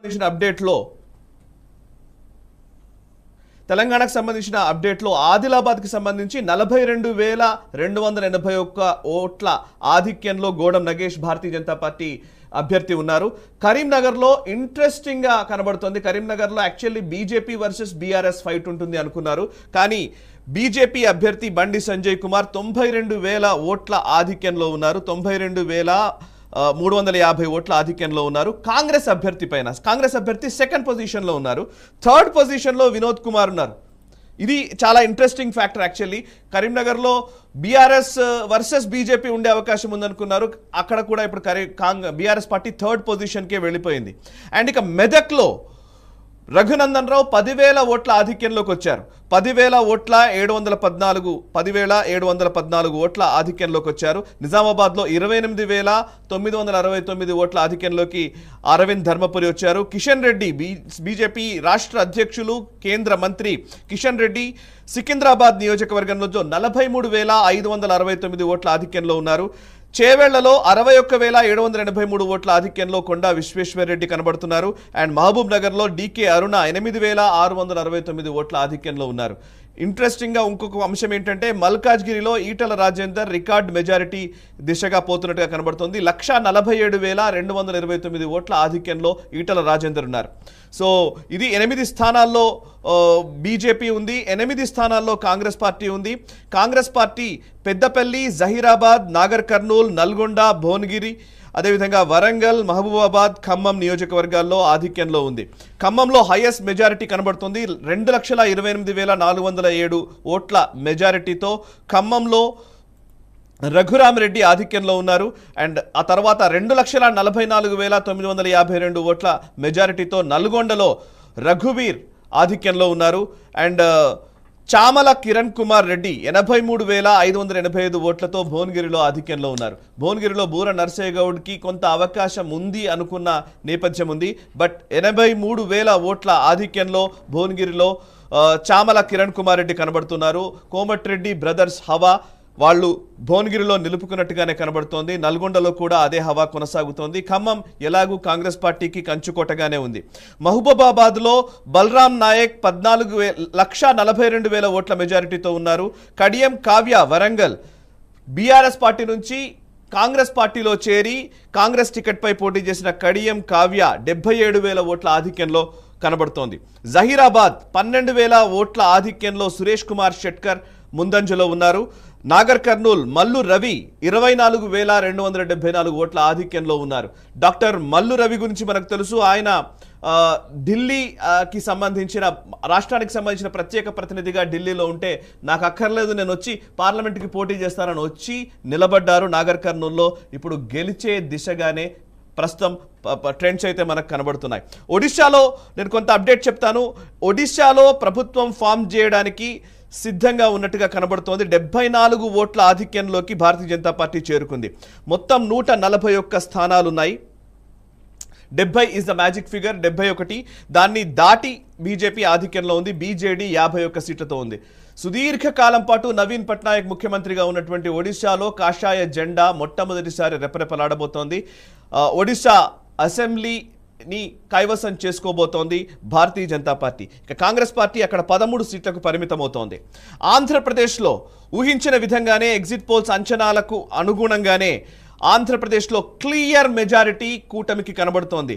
అప్డేట్లో తెలంగాణకు సంబంధించిన అప్డేట్లో ఆదిలాబాద్కి సంబంధించి 42,281 ఓట్ల ఆధిక్యంలో గోడం నగేష్ భారతీయ జనతా పార్టీ అభ్యర్థి ఉన్నారు. కరీంనగర్లో ఇంట్రెస్టింగ్గా కనబడుతుంది. కరీంనగర్లో actually BJP versus BRS fight ఉంటుంది అనుకున్నారు. కానీ బీజేపీ అభ్యర్థి బండి సంజయ్ కుమార్ 92,000 ఓట్ల ఆధిక్యంలో ఉన్నారు. 92,350 ఓట్ల ఆధిక్యంలో ఉన్నారు. కాంగ్రెస్ అభ్యర్థి పైన కాంగ్రెస్ అభ్యర్థి సెకండ్ పొజిషన్లో ఉన్నారు. థర్డ్ పొజిషన్లో వినోద్ కుమార్ ఉన్నారు. ఇది చాలా ఇంట్రెస్టింగ్ ఫ్యాక్టర్. యాక్చువల్లీ కరీంనగర్లో బీఆర్ఎస్ వర్సెస్ బీజేపీ ఉండే అవకాశం ఉందనుకున్నారు. అక్కడ కూడా ఇప్పుడు బీఆర్ఎస్ పార్టీ థర్డ్ పొజిషన్కే వెళ్ళిపోయింది. అండ్ ఇక మెదక్లో రఘునందన్ రావు 10,000 ఓట్ల ఆధిక్యంలోకి వచ్చారు. 10,714 ఓట్ల ఆధిక్యంలోకి వచ్చారు. నిజామాబాద్లో 28,969 ఓట్ల ఆధిక్యంలోకి అరవింద్ ధర్మపురి వచ్చారు. కిషన్ రెడ్డి బీజేపీ రాష్ట్ర అధ్యక్షులు కేంద్ర మంత్రి కిషన్ రెడ్డి సికింద్రాబాద్ నియోజకవర్గంలో 43,569 ఓట్ల ఆధిక్యంలో ఉన్నారు. చేవెళ్లలో 61,783 ఓట్ల ఆధిక్యంలో కొండా విశ్వేశ్వరరెడ్డి కనబడుతున్నారు. అండ్ మహబూబ్ నగర్లో డీకే అరుణ 8,669 ఓట్ల ఆధిక్యంలో ఉన్నారు. ఇంట్రెస్టింగ్గా ఇంకొక అంశం ఏంటంటే మల్కాజ్గిరిలో ఈటల రాజేందర్ రికార్డ్ మెజారిటీ దిశగా పోతున్నట్టుగా కనబడుతుంది. 1,47,229 ఓట్ల ఆధిక్యంలో ఈటల రాజేందర్ ఉన్నారు. సో ఇది 8 స్థానాల్లో బీజేపీ ఉంది, 8 స్థానాల్లో కాంగ్రెస్ పార్టీ ఉంది. కాంగ్రెస్ పార్టీ పెద్దపల్లి, జహీరాబాద్, నాగర్ కర్నూల్, నల్గొండ, భువనగిరి, అదేవిధంగా వరంగల్, మహబూబాబాద్, ఖమ్మం నియోజకవర్గాల్లో ఆధిక్యంలో ఉంది. ఖమ్మంలో హైయెస్ట్ మెజారిటీ కనబడుతుంది. 2,28,407 ఓట్ల మెజారిటీతో ఖమ్మంలో రఘురామరెడ్డి ఆధిక్యంలో ఉన్నారు. అండ్ ఆ తర్వాత 2,44,952 ఓట్ల మెజారిటీతో నల్గొండలో రఘువీర్ ఆధిక్యంలో ఉన్నారు. అండ్ చామల కిరణ్ కుమార్ రెడ్డి 83,585 ఓట్లతో భువనగిరిలో ఆధిక్యంలో ఉన్నారు. భువనగిరిలో బూర నర్సయ్య గౌడ్కి కొంత అవకాశం ఉంది అనుకున్న నేపథ్యం ఉంది. బట్ 83,000 ఓట్ల ఆధిక్యంలో భువనగిరిలో చామల కిరణ్ కుమార్ రెడ్డి కనబడుతున్నారు. కోమటిరెడ్డి బ్రదర్స్ హవా వాళ్ళు భువనగిరిలో నిలుపుకున్నట్టుగానే కనబడుతోంది. నల్గొండలో కూడా అదే హవా కొనసాగుతోంది. ఖమ్మం ఎలాగూ కాంగ్రెస్ పార్టీకి కంచుకోటగానే ఉంది. మహబూబాబాద్లో బలరాం నాయక్ 14,42,000 ఓట్ల మెజారిటీతో ఉన్నారు. కడియం కావ్య వరంగల్ బీఆర్ఎస్ పార్టీ నుంచి కాంగ్రెస్ పార్టీలో చేరి కాంగ్రెస్ టికెట్పై పోటీ చేసిన కడియం కావ్య 77,000 ఓట్ల ఆధిక్యంలో కనబడుతోంది. జహీరాబాద్ 12,000 ఓట్ల ఆధిక్యంలో సురేష్ కుమార్ షెట్కర్ ముందంజలో ఉన్నారు. నాగర్ కర్నూల్ మల్లు రవి 24,274 ఓట్ల ఆధిక్యంలో ఉన్నారు. డాక్టర్ మల్లు రవి గురించి మనకు తెలుసు. ఆయన ఢిల్లీకి సంబంధించిన రాష్ట్రానికి సంబంధించిన ప్రత్యేక ప్రతినిధిగా ఢిల్లీలో ఉంటే నాకు అక్కర్లేదు, నేను వచ్చి పార్లమెంట్కి పోటీ చేస్తానని వచ్చి నిలబడ్డారు నాగర్ కర్నూల్లో. ఇప్పుడు గెలిచే దిశగానే ప్రస్తుతం ట్రెండ్స్ అయితే మనకు కనబడుతున్నాయి. ఒడిశాలో నేను కొంత అప్డేట్ చెప్తాను. ఒడిశాలో ప్రభుత్వం ఫామ్ చేయడానికి సిద్ధంగా ఉన్నట్టుగా కనబడుతోంది. 74 ఓట్ల ఆధిక్యంలోకి భారతీయ జనతా పార్టీ చేరుకుంది. మొత్తం 141 స్థానాలు ఉన్నాయి. 70 ఇస్ ద మ్యాజిక్ ఫిగర్, 71. దాన్ని దాటి బీజేపీ ఆధిక్యంలో ఉంది. బీజేడీ 51 సీట్లతో ఉంది. సుదీర్ఘకాలం పాటు నవీన్ పట్నాయక్ ముఖ్యమంత్రిగా ఉన్నటువంటి ఒడిశాలో కాషాయ జెండా మొట్టమొదటిసారి రెపరెపలాడబోతోంది. ఒడిశా అసెంబ్లీని కైవసం చేసుకోబోతోంది భారతీయ జనతా పార్టీ. ఇక కాంగ్రెస్ పార్టీ అక్కడ 13 సీట్లకు పరిమితమవుతోంది. ఆంధ్రప్రదేశ్లో ఊహించిన విధంగానే ఎగ్జిట్ పోల్స్ అంచనాలకు అనుగుణంగానే ఆంధ్రప్రదేశ్లో క్లియర్ మెజారిటీ కూటమికి కనబడుతోంది.